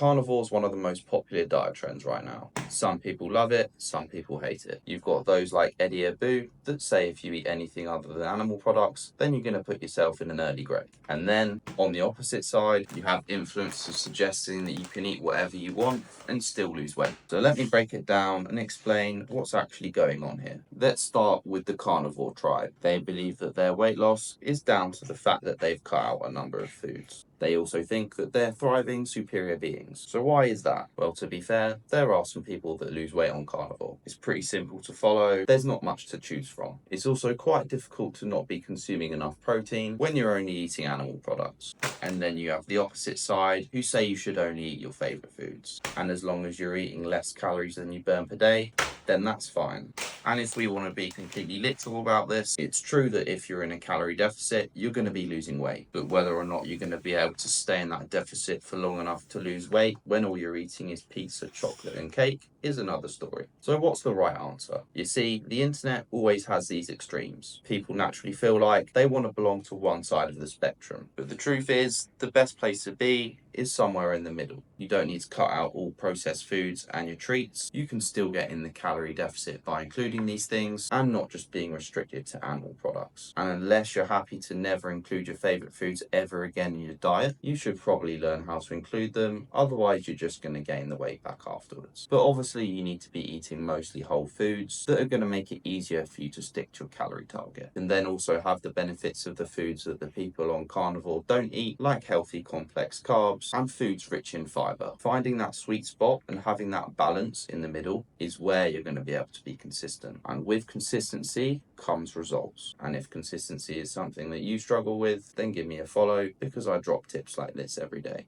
Carnivore is one of the most popular diet trends right now. Some people love it, some people hate it. You've got those like Eddie Abu that say if you eat anything other than animal products, then you're going to put yourself in an early grave. And then on the opposite side, you have influencers suggesting that you can eat whatever you want and still lose weight. So let me break it down and explain what's actually going on here. Let's start with the carnivore tribe. They believe that their weight loss is down to the fact that they've cut out a number of foods. They also think that they're thriving, superior beings. So why is that? Well, to be fair, there are some people that lose weight on carnivore. It's pretty simple to follow. There's not much to choose from. It's also quite difficult to not be consuming enough protein when you're only eating animal products. And then you have the opposite side who say you should only eat your favorite foods. And as long as you're eating less calories than you burn per day, then that's fine. And if we want to be completely literal about this, it's true that if you're in a calorie deficit, you're going to be losing weight. But whether or not you're going to be able to stay in that deficit for long enough to lose weight when all you're eating is pizza, chocolate, and cake is another story. So what's the right answer? You see, the internet always has these extremes. People naturally feel like they want to belong to one side of the spectrum. But the truth is, the best place to be is somewhere in the middle. You don't need to cut out all processed foods and your treats. You can still get in the calorie deficit by including these things and not just being restricted to animal products. And unless you're happy to never include your favorite foods ever again in your diet, you should probably learn how to include them. Otherwise, you're just going to gain the weight back afterwards. But obviously, you need to be eating mostly whole foods that are going to make it easier for you to stick to your calorie target. And then also have the benefits of the foods that the people on carnivore don't eat, like healthy complex carbs and foods rich in fibre. Finding that sweet spot and having that balance in the middle is where you're going to be able to be consistent. And with consistency comes results. And if consistency is something that you struggle with, then give me a follow because I drop tips like this every day.